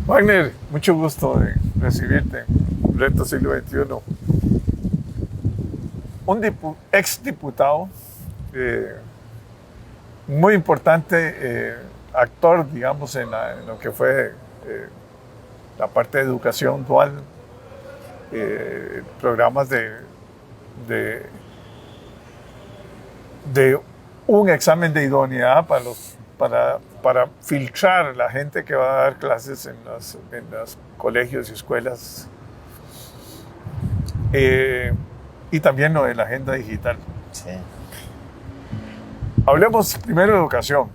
Wagner, mucho gusto de recibirte en Reto Siglo XXI. Un exdiputado, muy importante actor, digamos, en lo que fue la parte de educación dual, programas de un examen de idoneidad para filtrar la gente que va a dar clases en los colegios y escuelas. Y también lo de la agenda digital. Sí. Hablemos primero de educación.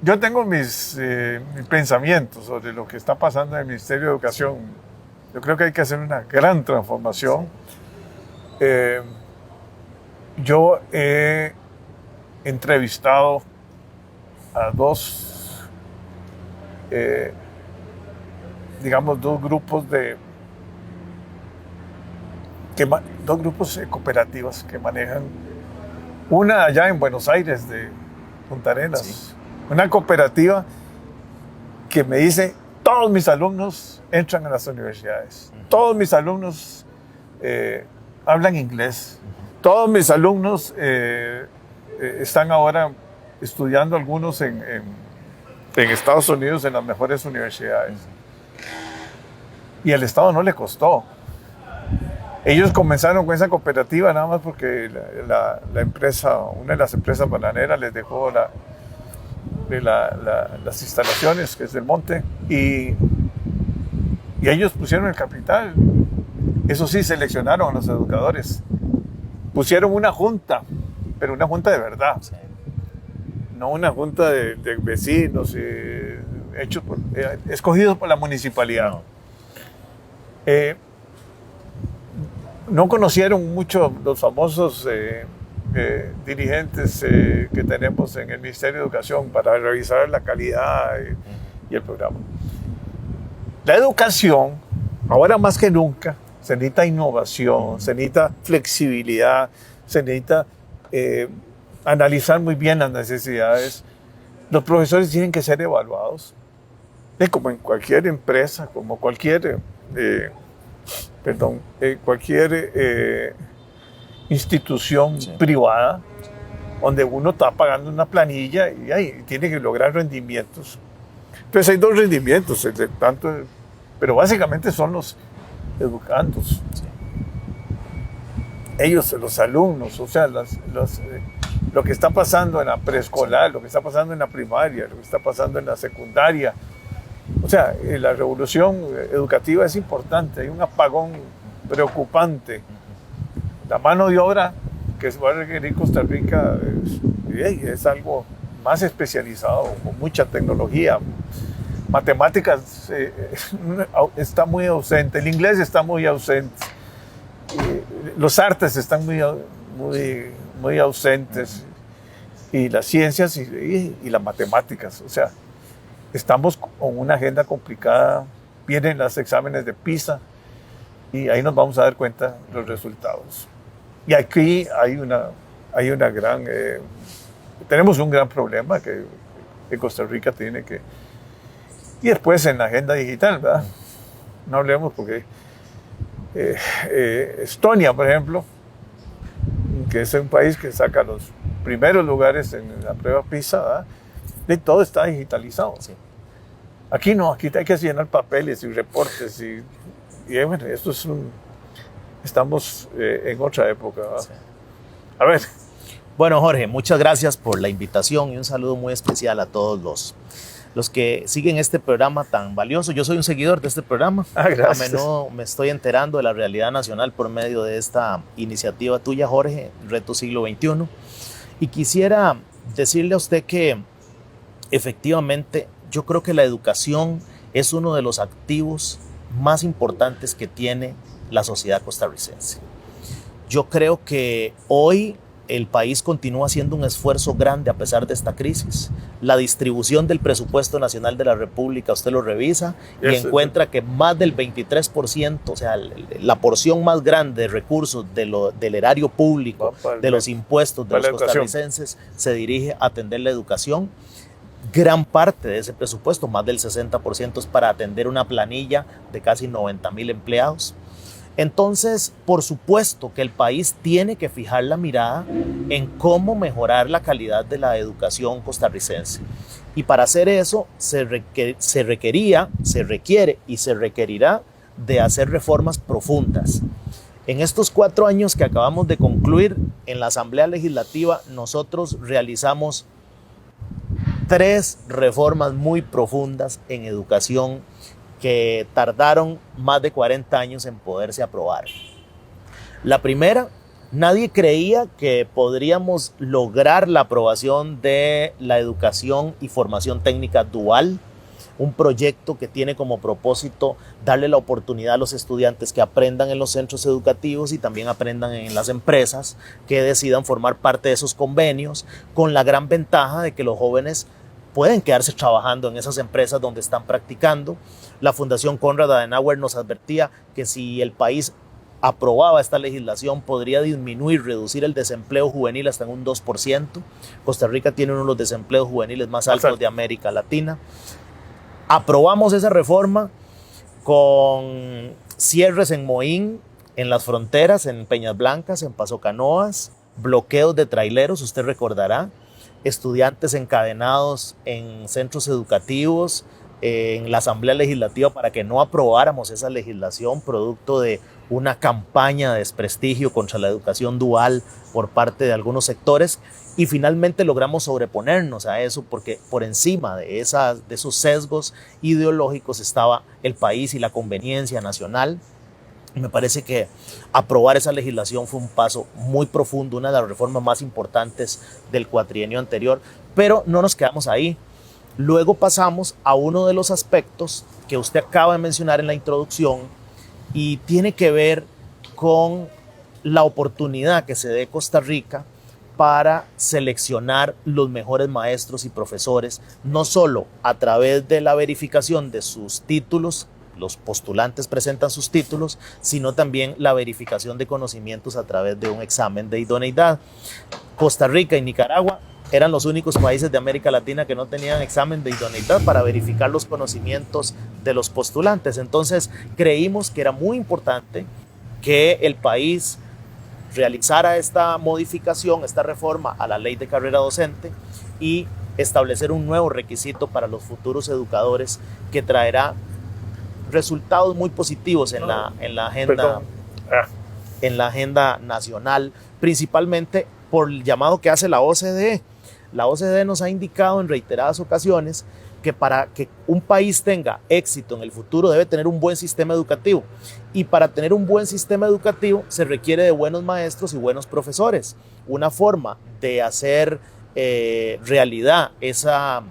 Yo tengo mis pensamientos sobre lo que está pasando en el Ministerio de Educación. Yo creo que hay que hacer una gran transformación. Sí. Yo he entrevistado a dos grupos cooperativas que manejan. Una allá en Buenos Aires, de Punta Arenas. Sí. Una cooperativa que me dice, todos mis alumnos entran a las universidades. Todos mis alumnos hablan inglés. Todos mis alumnos están ahora estudiando, algunos en Estados Unidos, en las mejores universidades. Y al Estado no le costó. Ellos comenzaron con esa cooperativa nada más porque la empresa, una de las empresas bananeras les dejó las instalaciones, que es del monte, y ellos pusieron el capital. Eso sí, seleccionaron a los educadores. Pusieron una junta, pero una junta de verdad. Sí. No una junta de vecinos escogidos por la municipalidad. No conocieron mucho los famosos dirigentes que tenemos en el Ministerio de Educación para revisar la calidad y el programa. La educación, ahora más que nunca, se necesita innovación, se necesita flexibilidad, se necesita analizar muy bien las necesidades. Los profesores tienen que ser evaluados, como en cualquier empresa, como cualquier institución privada, donde uno está pagando una planilla y tiene que lograr rendimientos. Entonces hay dos rendimientos, pero básicamente son los educandos. Sí. Ellos, los alumnos, o sea, lo que está pasando en la preescolar, lo que está pasando en la primaria, lo que está pasando en la secundaria. O sea, la revolución educativa es importante, hay un apagón preocupante. La mano de obra que se va a requerir Costa Rica es algo más especializado, con mucha tecnología. Matemáticas está muy ausente, el inglés está muy ausente, los artes están muy ausentes, y las ciencias y las matemáticas. O sea, estamos con una agenda complicada, vienen los exámenes de PISA y ahí nos vamos a dar cuenta de los resultados. Y aquí tenemos un gran problema que Costa Rica tiene que... Y después en la agenda digital, ¿verdad? No hablemos porque Estonia, por ejemplo, que es un país que saca los primeros lugares en la prueba PISA, ¿verdad? Y todo está digitalizado. Sí. Aquí no, aquí hay que llenar papeles y reportes y bueno, estamos en otra época, ¿verdad? Sí. A ver. Bueno, Jorge, muchas gracias por la invitación y un saludo muy especial a todos los que siguen este programa tan valioso. Yo soy un seguidor de este programa. Gracias. A menudo me estoy enterando de la realidad nacional por medio de esta iniciativa tuya, Jorge, Reto Siglo XXI. Y quisiera decirle a usted que efectivamente yo creo que la educación es uno de los activos más importantes que tiene la sociedad costarricense. Yo creo que hoy el país continúa haciendo un esfuerzo grande a pesar de esta crisis. La distribución del presupuesto nacional de la República, usted lo revisa y encuentra que más del 23%, o sea, la porción más grande de recursos del erario público, de los impuestos de los costarricenses, se dirige a atender la educación. Gran parte de ese presupuesto, más del 60%, es para atender una planilla de casi 90,000 empleados. Entonces, por supuesto que el país tiene que fijar la mirada en cómo mejorar la calidad de la educación costarricense. Y para hacer eso se requiere y se requerirá de hacer reformas profundas. En estos 4 años que acabamos de concluir en la Asamblea Legislativa, nosotros realizamos 3 reformas muy profundas en educación que tardaron más de 40 años en poderse aprobar. La primera, nadie creía que podríamos lograr la aprobación de la educación y formación técnica dual, un proyecto que tiene como propósito darle la oportunidad a los estudiantes que aprendan en los centros educativos y también aprendan en las empresas que decidan formar parte de esos convenios, con la gran ventaja de que los jóvenes pueden quedarse trabajando en esas empresas donde están practicando. La Fundación Konrad Adenauer nos advertía que si el país aprobaba esta legislación podría reducir el desempleo juvenil hasta en un 2%. Costa Rica tiene uno de los desempleos juveniles más altos de América Latina. Aprobamos esa reforma con cierres en Moín, en las fronteras, en Peñas Blancas, en Paso Canoas, bloqueos de traileros, usted recordará, estudiantes encadenados en centros educativos, en la Asamblea Legislativa para que no aprobáramos esa legislación, producto de una campaña de desprestigio contra la educación dual por parte de algunos sectores, y finalmente logramos sobreponernos a eso porque por encima de esos sesgos ideológicos estaba el país y la conveniencia nacional. Me parece que aprobar esa legislación fue un paso muy profundo, una de las reformas más importantes del cuatrienio anterior, pero no nos quedamos ahí. Luego pasamos a uno de los aspectos que usted acaba de mencionar en la introducción y tiene que ver con la oportunidad que se dé Costa Rica para seleccionar los mejores maestros y profesores, no solo a través de la verificación de sus títulos, los postulantes presentan sus títulos, sino también la verificación de conocimientos a través de un examen de idoneidad. Costa Rica y Nicaragua eran los únicos países de América Latina que no tenían examen de idoneidad para verificar los conocimientos de los postulantes. Entonces creímos que era muy importante que el país realizara esta modificación, esta reforma a la ley de carrera docente y establecer un nuevo requisito para los futuros educadores que traerá resultados muy positivos en la agenda nacional, principalmente por el llamado que hace la OCDE. La OCDE nos ha indicado en reiteradas ocasiones que para que un país tenga éxito en el futuro debe tener un buen sistema educativo, y para tener un buen sistema educativo se requiere de buenos maestros y buenos profesores. Una forma de hacer realidad esa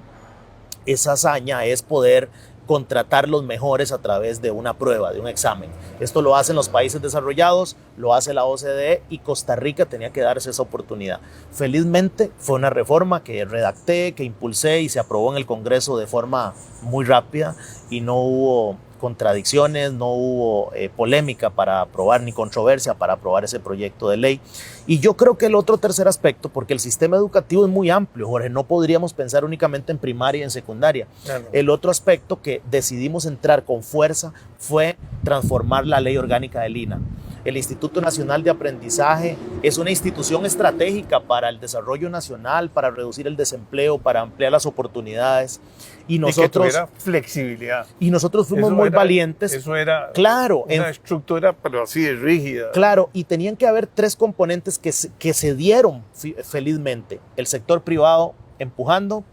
hazaña es poder contratar los mejores a través de una prueba, de un examen. Esto lo hacen los países desarrollados, lo hace la OCDE, y Costa Rica tenía que darse esa oportunidad. Felizmente fue una reforma que redacté, que impulsé y se aprobó en el Congreso de forma muy rápida y no hubo contradicciones, no hubo polémica para aprobar ni controversia para aprobar ese proyecto de ley. Y yo creo que el otro tercer aspecto, porque el sistema educativo es muy amplio, Jorge, no podríamos pensar únicamente en primaria y en secundaria. Claro. El otro aspecto que decidimos entrar con fuerza fue transformar la ley orgánica del INA. El Instituto Nacional de Aprendizaje es una institución estratégica para el desarrollo nacional, para reducir el desempleo, para ampliar las oportunidades. Y nosotros, que tuviera flexibilidad. Y nosotros fuimos muy valientes. Eso era claro, una estructura, pero así de rígida. Claro, y tenían que haber 3 componentes que se dieron felizmente. El sector privado empujando,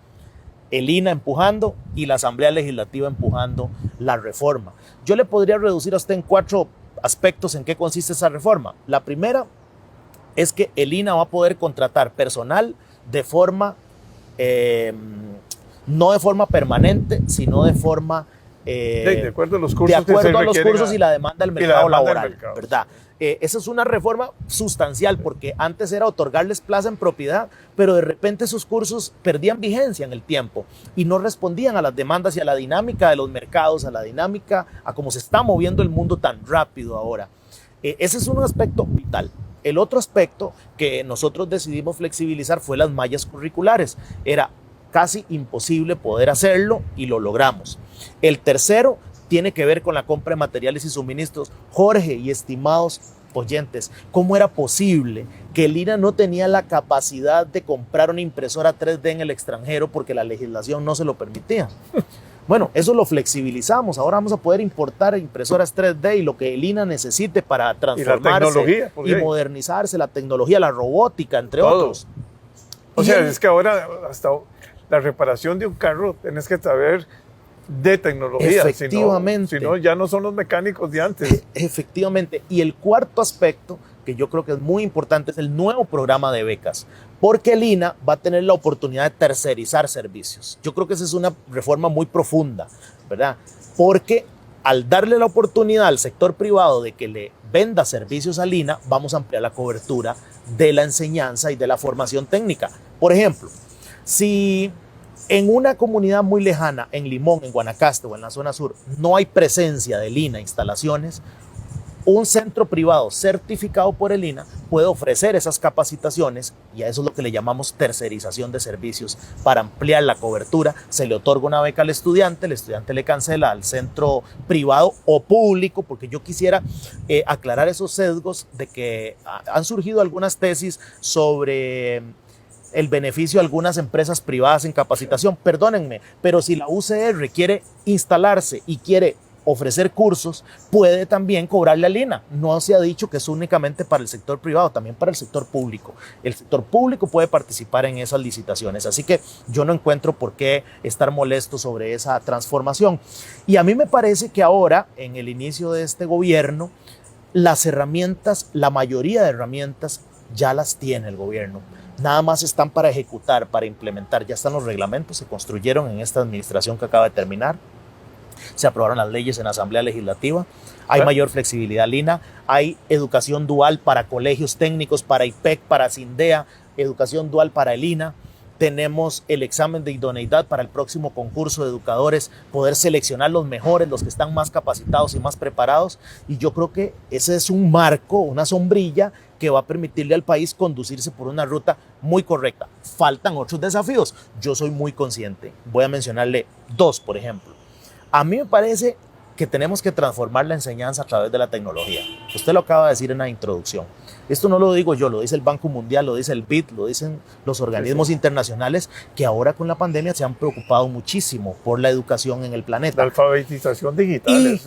el INA empujando y la Asamblea Legislativa empujando la reforma. Yo le podría reducir a usted en 4 aspectos en qué consiste esa reforma. La primera es que el INA va a poder contratar personal de forma, no de forma permanente, sino de forma de acuerdo a los cursos, y la demanda del mercado laboral, ¿verdad? Esa es una reforma sustancial, porque antes era otorgarles plaza en propiedad, pero de repente esos cursos perdían vigencia en el tiempo y no respondían a las demandas y a la dinámica de los mercados, a la dinámica, a cómo se está moviendo el mundo tan rápido ahora. Ese es un aspecto vital. El otro aspecto que nosotros decidimos flexibilizar fue las mallas curriculares. Era casi imposible poder hacerlo y lo logramos. El tercero tiene que ver con la compra de materiales y suministros. Jorge y estimados oyentes, ¿cómo era posible que el INA no tenía la capacidad de comprar una impresora 3D en el extranjero porque la legislación no se lo permitía? Bueno, eso lo flexibilizamos. Ahora vamos a poder importar impresoras 3D y lo que el INA necesite para transformarse y modernizarse, la tecnología, la robótica, entre otros. O sea, es que ahora hasta la reparación de un carro tenés que saber de tecnología. Efectivamente. Si no, ya no son los mecánicos de antes. Efectivamente. Y el cuarto aspecto, que yo creo que es muy importante, es el nuevo programa de becas, porque el INA va a tener la oportunidad de tercerizar servicios. Yo creo que esa es una reforma muy profunda, ¿verdad? Porque al darle la oportunidad al sector privado de que le venda servicios al INA, vamos a ampliar la cobertura de la enseñanza y de la formación técnica. Por ejemplo, si en una comunidad muy lejana, en Limón, en Guanacaste o en la zona sur, no hay presencia del INA instalaciones, un centro privado certificado por el INA puede ofrecer esas capacitaciones y a eso es lo que le llamamos tercerización de servicios. Para ampliar la cobertura se le otorga una beca al estudiante, el estudiante le cancela al centro privado o público, porque yo quisiera aclarar esos sesgos de que han surgido algunas tesis sobre el beneficio de algunas empresas privadas en capacitación. Perdónenme, pero si la UCR quiere instalarse y quiere ofrecer cursos, puede también cobrarle al INA. No se ha dicho que es únicamente para el sector privado, también para el sector público. El sector público puede participar en esas licitaciones, así que yo no encuentro por qué estar molesto sobre esa transformación. Y a mí me parece que ahora, en el inicio de este gobierno, las herramientas, la mayoría de herramientas, ya las tiene el gobierno. Nada más están para ejecutar, para implementar. Ya están los reglamentos, se construyeron en esta administración que acaba de terminar. Se aprobaron las leyes en la Asamblea Legislativa, hay mayor flexibilidad al INA, hay educación dual para colegios técnicos, para IPEC, para CINDEA, educación dual para el INA. Tenemos el examen de idoneidad para el próximo concurso de educadores, poder seleccionar los mejores, los que están más capacitados y más preparados. Y yo creo que ese es un marco, una sombrilla que va a permitirle al país conducirse por una ruta muy correcta. Faltan otros desafíos, yo soy muy consciente. Voy a mencionarle dos, por ejemplo. A mí me parece que tenemos que transformar la enseñanza a través de la tecnología. Usted lo acaba de decir en la introducción. Esto no lo digo yo, lo dice el Banco Mundial, lo dice el BID, lo dicen los organismos internacionales que ahora con la pandemia se han preocupado muchísimo por la educación en el planeta. La alfabetización digital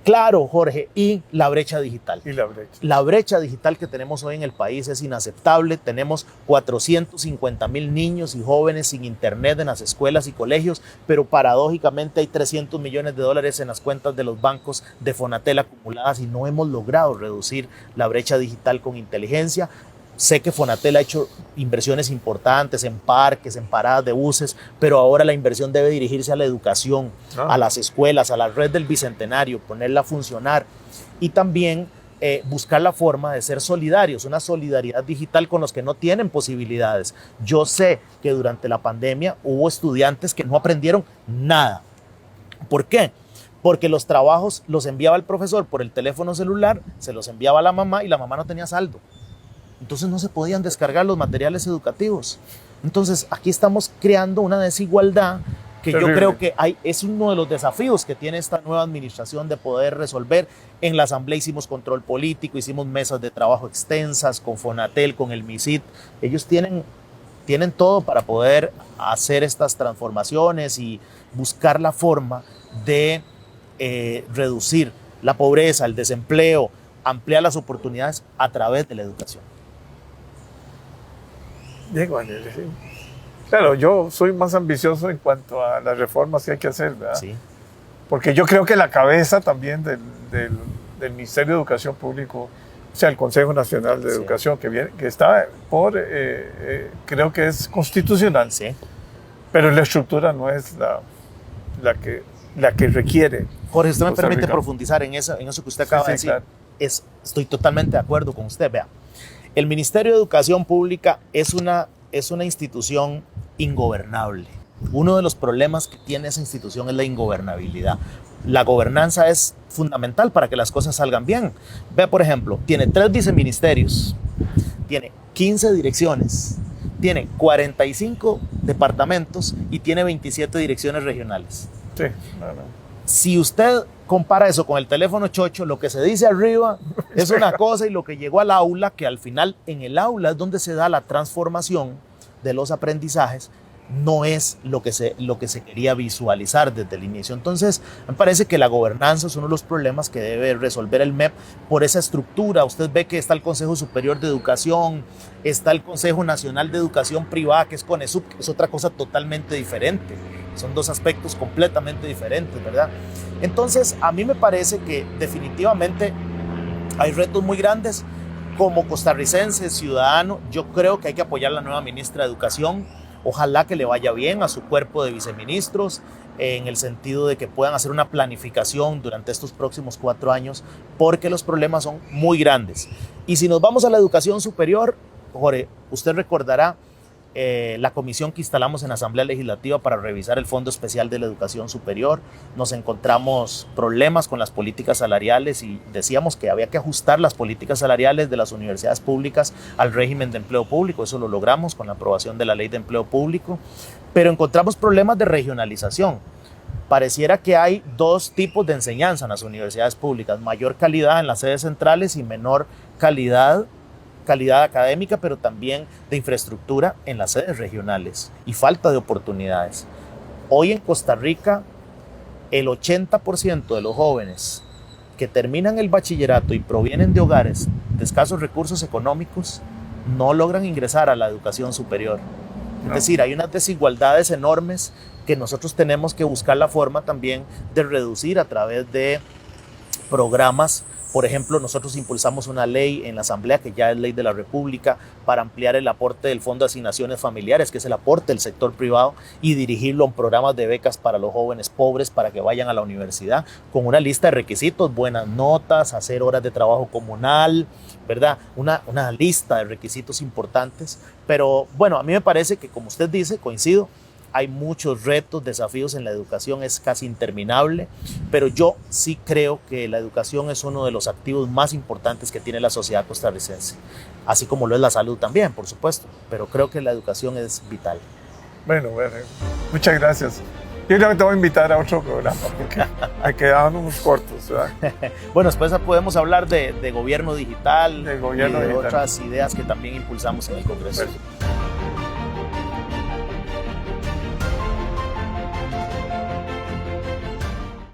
claro, Jorge, y la brecha digital. Y la brecha. La brecha digital que tenemos hoy en el país es inaceptable. Tenemos 450,000 niños y jóvenes sin internet en las escuelas y colegios, pero paradójicamente hay $300 millones en las cuentas de los bancos de Fonatel acumuladas y no hemos logrado reducir la brecha digital con inteligencia. Sé que Fonatel ha hecho inversiones importantes en parques, en paradas de buses, pero ahora la inversión debe dirigirse a la educación, a las escuelas, a la red del Bicentenario, ponerla a funcionar y también buscar la forma de ser solidarios, una solidaridad digital con los que no tienen posibilidades. Yo sé que durante la pandemia hubo estudiantes que no aprendieron nada. ¿Por qué? Porque los trabajos los enviaba el profesor por el teléfono celular, se los enviaba a la mamá y la mamá no tenía saldo. Entonces no se podían descargar los materiales educativos. Entonces aquí estamos creando una desigualdad que yo creo que es uno de los desafíos que tiene esta nueva administración de poder resolver. En la Asamblea hicimos control político, hicimos mesas de trabajo extensas con Fonatel, con el MISIT. Ellos tienen todo para poder hacer estas transformaciones y buscar la forma de reducir la pobreza, el desempleo, ampliar las oportunidades a través de la educación. Bien, sí. Claro, yo soy más ambicioso en cuanto a las reformas que hay que hacer, ¿verdad? Sí. Porque yo creo que la cabeza también del Ministerio de Educación Público, o sea, el Consejo Nacional de Educación, que está creo que es constitucional, pero la estructura no es la que requiere. Jorge, usted me permite profundizar en eso que usted acaba de decir. Claro. Estoy totalmente de acuerdo con usted. Vea, el Ministerio de Educación Pública es una institución ingobernable. Uno de los problemas que tiene esa institución es la ingobernabilidad. La gobernanza es fundamental para que las cosas salgan bien. Vea, por ejemplo, tiene 3 viceministerios, tiene 15 direcciones, tiene 45 departamentos y tiene 27 direcciones regionales. Sí, no. Si usted compara eso con el teléfono chocho, lo que se dice arriba es una cosa y lo que llegó al aula, que al final en el aula es donde se da la transformación de los aprendizajes, no es lo que se quería visualizar desde el inicio. Entonces, me parece que la gobernanza es uno de los problemas que debe resolver el MEP por esa estructura. Usted ve que está el Consejo Superior de Educación, está el Consejo Nacional de Educación Privada, que es CONESUB, que es otra cosa totalmente diferente. Son dos aspectos completamente diferentes, ¿verdad? Entonces, a mí me parece que definitivamente hay retos muy grandes. Como costarricense, ciudadano, yo creo que hay que apoyar a la nueva ministra de Educación. Ojalá que le vaya bien a su cuerpo de viceministros, en el sentido de que puedan hacer una planificación durante estos próximos 4 años, porque los problemas son muy grandes. Y si nos vamos a la educación superior, Jorge, usted recordará la comisión que instalamos en la Asamblea Legislativa para revisar el Fondo Especial de la Educación Superior. Nos encontramos problemas con las políticas salariales y decíamos que había que ajustar las políticas salariales de las universidades públicas al régimen de empleo público. Eso lo logramos con la aprobación de la Ley de Empleo Público, pero encontramos problemas de regionalización. Pareciera que hay 2 tipos de enseñanza en las universidades públicas: mayor calidad en las sedes centrales y menor calidad académica, pero también de infraestructura en las sedes regionales, y falta de oportunidades. Hoy en Costa Rica, el 80% de los jóvenes que terminan el bachillerato y provienen de hogares de escasos recursos económicos no logran ingresar a la educación superior. Es decir, hay unas desigualdades enormes que nosotros tenemos que buscar la forma también de reducir a través de programas. Por ejemplo, nosotros impulsamos una ley en la Asamblea, que ya es ley de la República, para ampliar el aporte del Fondo de Asignaciones Familiares, que es el aporte del sector privado, y dirigirlo a programas de becas para los jóvenes pobres para que vayan a la universidad, con una lista de requisitos: buenas notas, hacer horas de trabajo comunal, ¿verdad? Una lista de requisitos importantes. Pero bueno, a mí me parece que, como usted dice, coincido, hay muchos retos, desafíos en la educación, es casi interminable, pero yo sí creo que la educación es uno de los activos más importantes que tiene la sociedad costarricense, así como lo es la salud también, por supuesto, pero creo que la educación es vital. Bueno, muchas gracias. Yo creo que te voy a invitar a otro programa, porque hay que dar unos cortos, ¿verdad? Bueno, después podemos hablar de gobierno digital, de gobierno y de digital. otras ideas que también impulsamos en el Congreso. Bueno.